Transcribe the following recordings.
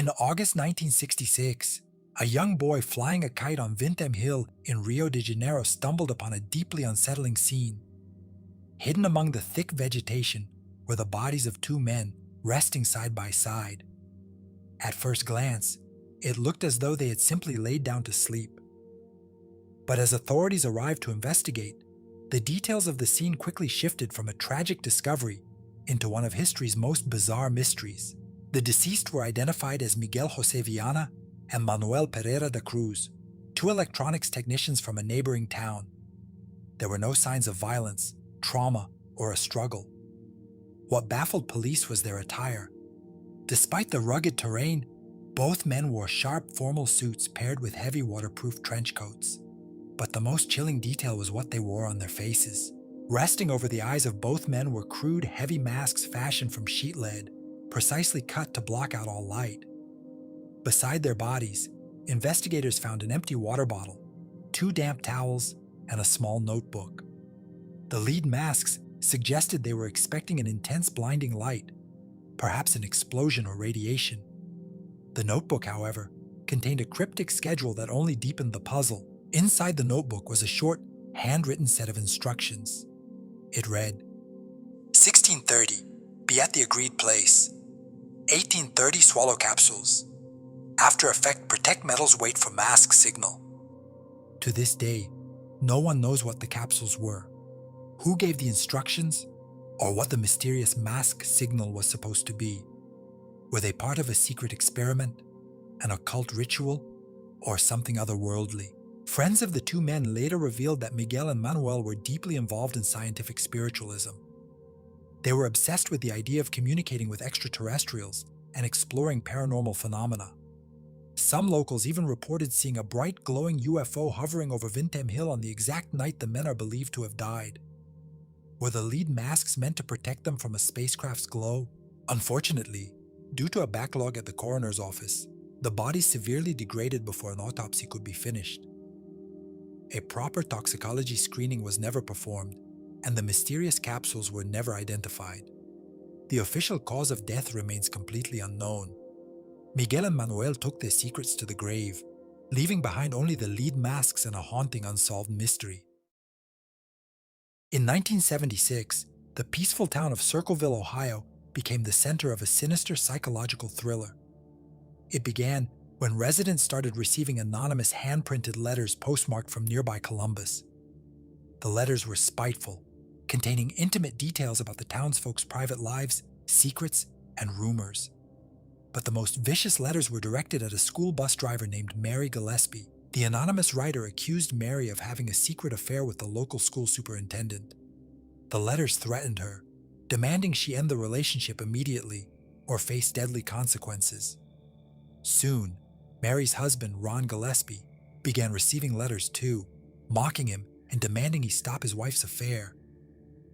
In August 1966, a young boy flying a kite on Vintem Hill in Rio de Janeiro stumbled upon a deeply unsettling scene. Hidden among the thick vegetation were the bodies of two men resting side by side. At first glance, it looked as though they had simply laid down to sleep. But as authorities arrived to investigate, the details of the scene quickly shifted from a tragic discovery into one of history's most bizarre mysteries. The deceased were identified as Miguel José Viana and Manuel Pereira da Cruz, two electronics technicians from a neighboring town. There were no signs of violence, trauma, or a struggle. What baffled police was their attire. Despite the rugged terrain, both men wore sharp formal suits paired with heavy waterproof trench coats. But the most chilling detail was what they wore on their faces. Resting over the eyes of both men were crude, heavy masks fashioned from sheet lead, precisely cut to block out all light. Beside their bodies, investigators found an empty water bottle, two damp towels, and a small notebook. The lead masks suggested they were expecting an intense blinding light, perhaps an explosion or radiation. The notebook, however, contained a cryptic schedule that only deepened the puzzle. Inside the notebook was a short, handwritten set of instructions. It read, 16:30, be at the agreed place. 18:30, swallow capsules. After effect, protect metals, wait for mask signal. To this day, no one knows what the capsules were, who gave the instructions, or what the mysterious mask signal was supposed to be. Were they part of a secret experiment, an occult ritual, or something otherworldly? Friends of the two men later revealed that Miguel and Manuel were deeply involved in scientific spiritualism. They were obsessed with the idea of communicating with extraterrestrials and exploring paranormal phenomena. Some locals even reported seeing a bright glowing UFO hovering over Vintem Hill on the exact night the men are believed to have died. Were the lead masks meant to protect them from a spacecraft's glow? Unfortunately, due to a backlog at the coroner's office, the bodies severely degraded before an autopsy could be finished. A proper toxicology screening was never performed, and the mysterious capsules were never identified. The official cause of death remains completely unknown. Miguel and Manuel took their secrets to the grave, leaving behind only the lead masks and a haunting unsolved mystery. In 1976, the peaceful town of Circleville, Ohio, became the center of a sinister psychological thriller. It began when residents started receiving anonymous hand-printed letters postmarked from nearby Columbus. The letters were spiteful, containing intimate details about the townsfolk's private lives, secrets, and rumors. But the most vicious letters were directed at a school bus driver named Mary Gillespie. The anonymous writer accused Mary of having a secret affair with the local school superintendent. The letters threatened her, demanding she end the relationship immediately or face deadly consequences. Soon, Mary's husband, Ron Gillespie, began receiving letters too, mocking him and demanding he stop his wife's affair.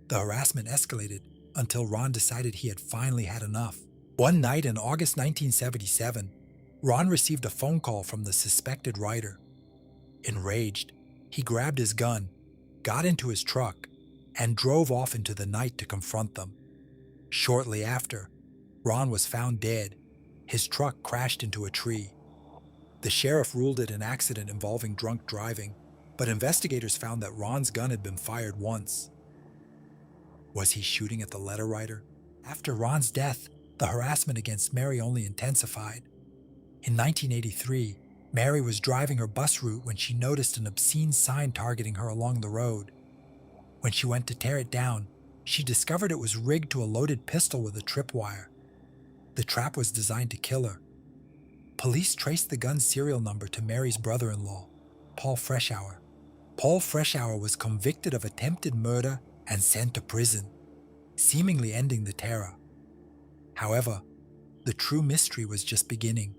The harassment escalated until Ron decided he had finally had enough. One night in August 1977, Ron received a phone call from the suspected writer. Enraged, he grabbed his gun, got into his truck, and drove off into the night to confront them. Shortly after, Ron was found dead. His truck crashed into a tree. The sheriff ruled it an accident involving drunk driving, but investigators found that Ron's gun had been fired once. Was he shooting at the letter writer? After Ron's death, the harassment against Mary only intensified. In 1983, Mary was driving her bus route when she noticed an obscene sign targeting her along the road. When she went to tear it down, she discovered it was rigged to a loaded pistol with a tripwire. The trap was designed to kill her. Police traced the gun's serial number to Mary's brother-in-law, Paul Freshour. Paul Freshour was convicted of attempted murder and sent to prison, seemingly ending the terror. However, the true mystery was just beginning.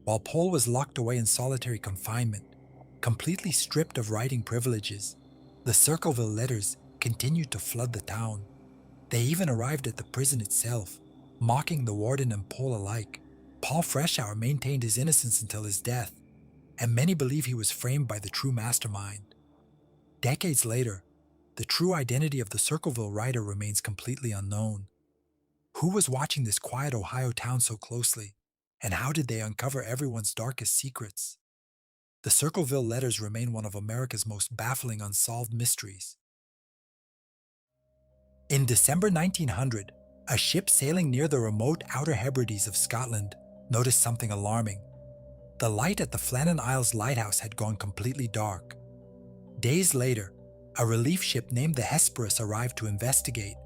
While Paul was locked away in solitary confinement, completely stripped of writing privileges, the Circleville letters continued to flood the town. They even arrived at the prison itself, mocking the warden and Paul alike. Paul Freshour maintained his innocence until his death, and many believe he was framed by the true mastermind. Decades later, the true identity of the Circleville writer remains completely unknown. Who was watching this quiet Ohio town so closely? And how did they uncover everyone's darkest secrets? The Circleville letters remain one of America's most baffling unsolved mysteries. In December 1900, a ship sailing near the remote Outer Hebrides of Scotland noticed something alarming. The light at the Flannan Isles lighthouse had gone completely dark. Days later, a relief ship named the Hesperus arrived to investigate.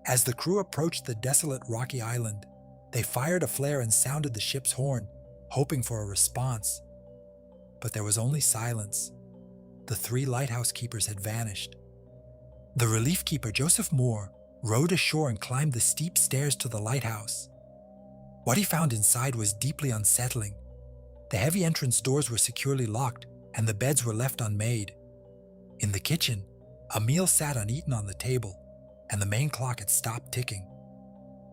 As the crew approached the desolate rocky island, they fired a flare and sounded the ship's horn, hoping for a response. But there was only silence. The three lighthouse keepers had vanished. The relief keeper, Joseph Moore, rowed ashore and climbed the steep stairs to the lighthouse. What he found inside was deeply unsettling. The heavy entrance doors were securely locked, and the beds were left unmade. In the kitchen, a meal sat uneaten on the table, and the main clock had stopped ticking.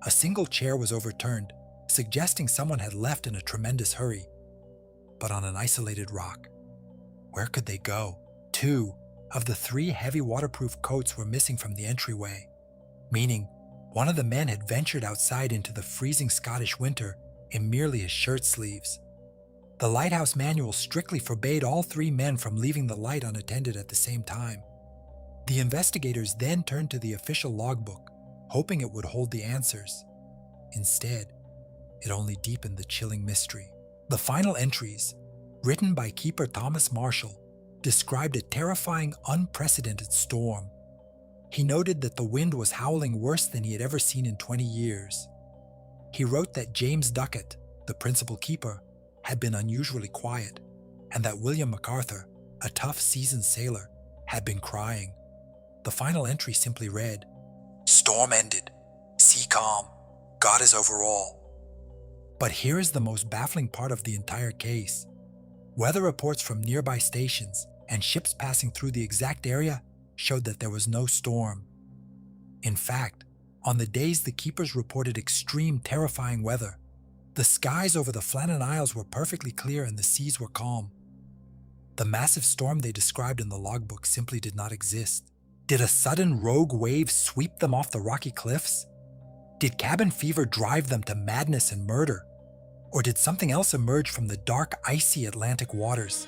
A single chair was overturned, suggesting someone had left in a tremendous hurry. But on an isolated rock, where could they go? 2 of the 3 heavy waterproof coats were missing from the entryway, meaning one of the men had ventured outside into the freezing Scottish winter in merely his shirt sleeves. The lighthouse manual strictly forbade all 3 men from leaving the light unattended at the same time. The investigators then turned to the official logbook, hoping it would hold the answers. Instead, it only deepened the chilling mystery. The final entries, written by keeper Thomas Marshall, described a terrifying, unprecedented storm. He noted that the wind was howling worse than he had ever seen in 20 years. He wrote that James Duckett, the principal keeper, had been unusually quiet, and that William MacArthur, a tough seasoned sailor, had been crying. The final entry simply read, "Storm ended. Sea calm. God is over all." But here is the most baffling part of the entire case. Weather reports from nearby stations and ships passing through the exact area showed that there was no storm. In fact, on the days the keepers reported extreme, terrifying weather, the skies over the Flannan Isles were perfectly clear and the seas were calm. The massive storm they described in the logbook simply did not exist. Did a sudden rogue wave sweep them off the rocky cliffs? Did cabin fever drive them to madness and murder? Or did something else emerge from the dark, icy Atlantic waters?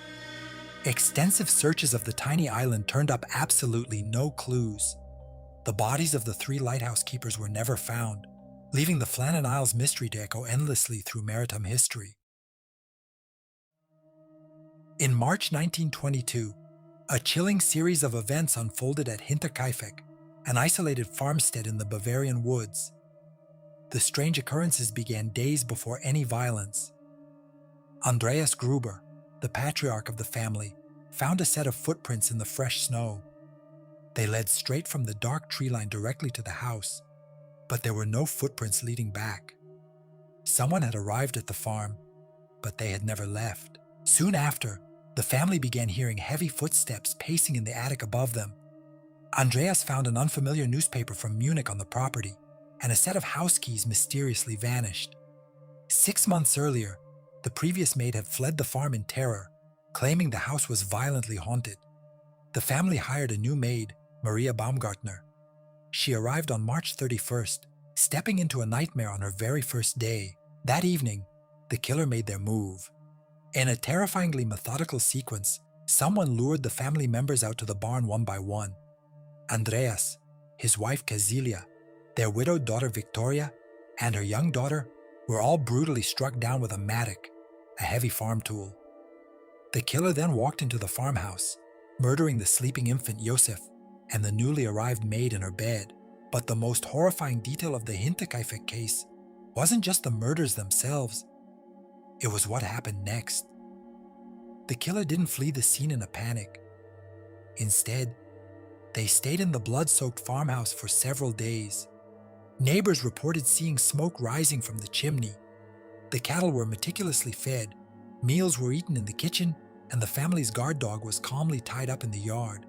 Extensive searches of the tiny island turned up absolutely no clues. The bodies of the 3 lighthouse keepers were never found, leaving the Flannan Isles mystery to echo endlessly through maritime history. In March 1922, a chilling series of events unfolded at Hinterkaifeck, an isolated farmstead in the Bavarian woods. The strange occurrences began days before any violence. Andreas Gruber, the patriarch of the family, found a set of footprints in the fresh snow. They led straight from the dark tree line directly to the house, but there were no footprints leading back. Someone had arrived at the farm, but they had never left. Soon after, the family began hearing heavy footsteps pacing in the attic above them. Andreas found an unfamiliar newspaper from Munich on the property, and a set of house keys mysteriously vanished. 6 months earlier, the previous maid had fled the farm in terror, claiming the house was violently haunted. The family hired a new maid, Maria Baumgartner. She arrived on March 31st, stepping into a nightmare on her very first day. That evening, the killer made their move. In a terrifyingly methodical sequence, someone lured the family members out to the barn one by one. Andreas, his wife Kazilia, their widowed daughter Victoria, and her young daughter were all brutally struck down with a mattock, a heavy farm tool. The killer then walked into the farmhouse, murdering the sleeping infant Josef and the newly arrived maid in her bed. But the most horrifying detail of the Hinterkaifeck case wasn't just the murders themselves, it was what happened next. The killer didn't flee the scene in a panic. Instead, they stayed in the blood-soaked farmhouse for several days. Neighbors reported seeing smoke rising from the chimney. The cattle were meticulously fed, meals were eaten in the kitchen, and the family's guard dog was calmly tied up in the yard.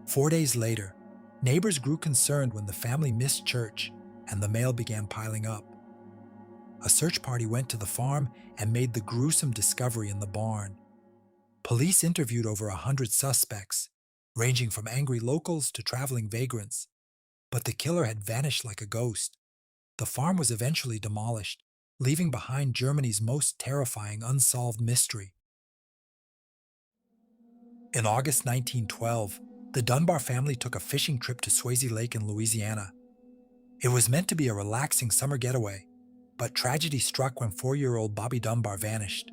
4 days later, neighbors grew concerned when the family missed church and the mail began piling up. A search party went to the farm and made the gruesome discovery in the barn. Police interviewed over 100 suspects, ranging from angry locals to traveling vagrants. But the killer had vanished like a ghost. The farm was eventually demolished, leaving behind Germany's most terrifying unsolved mystery. In August 1912, the Dunbar family took a fishing trip to Swayze Lake in Louisiana. It was meant to be a relaxing summer getaway, but tragedy struck when 4-year-old Bobby Dunbar vanished.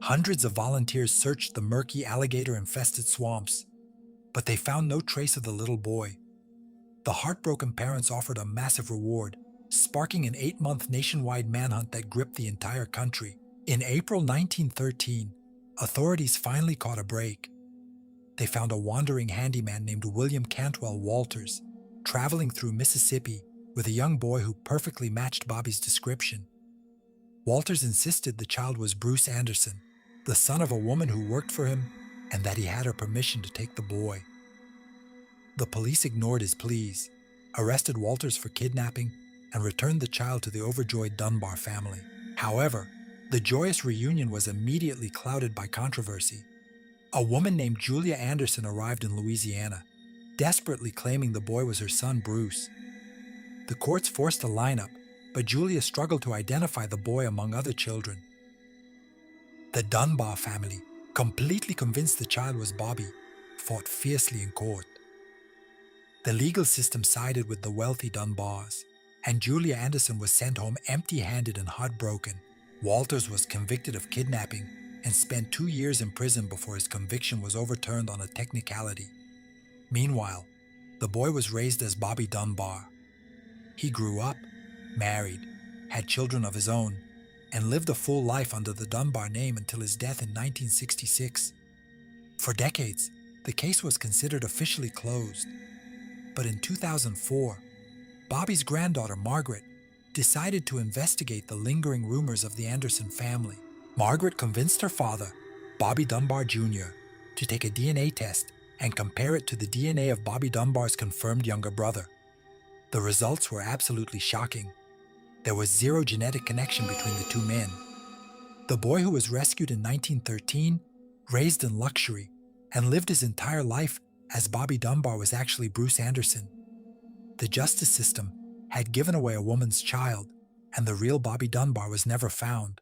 Hundreds of volunteers searched the murky, alligator-infested swamps, but they found no trace of the little boy. The heartbroken parents offered a massive reward, sparking an 8-month nationwide manhunt that gripped the entire country. In April 1913, authorities finally caught a break. They found a wandering handyman named William Cantwell Walters, traveling through Mississippi with a young boy who perfectly matched Bobby's description. Walters insisted the child was Bruce Anderson, the son of a woman who worked for him, and that he had her permission to take the boy. The police ignored his pleas, arrested Walters for kidnapping, and returned the child to the overjoyed Dunbar family. However, the joyous reunion was immediately clouded by controversy. A woman named Julia Anderson arrived in Louisiana, desperately claiming the boy was her son Bruce. The courts forced a lineup, but Julia struggled to identify the boy among other children. The Dunbar family, completely convinced the child was Bobby, fought fiercely in court. The legal system sided with the wealthy Dunbars, and Julia Anderson was sent home empty-handed and heartbroken. Walters was convicted of kidnapping and spent 2 years in prison before his conviction was overturned on a technicality. Meanwhile, the boy was raised as Bobby Dunbar. He grew up, married, had children of his own, and lived a full life under the Dunbar name until his death in 1966. For decades, the case was considered officially closed. But in 2004, Bobby's granddaughter, Margaret, decided to investigate the lingering rumors of the Anderson family. Margaret convinced her father, Bobby Dunbar Jr., to take a DNA test and compare it to the DNA of Bobby Dunbar's confirmed younger brother. The results were absolutely shocking. There was zero genetic connection between the two men. The boy who was rescued in 1913, raised in luxury, and lived his entire life as Bobby Dunbar was actually Bruce Anderson. The justice system had given away a woman's child, and the real Bobby Dunbar was never found.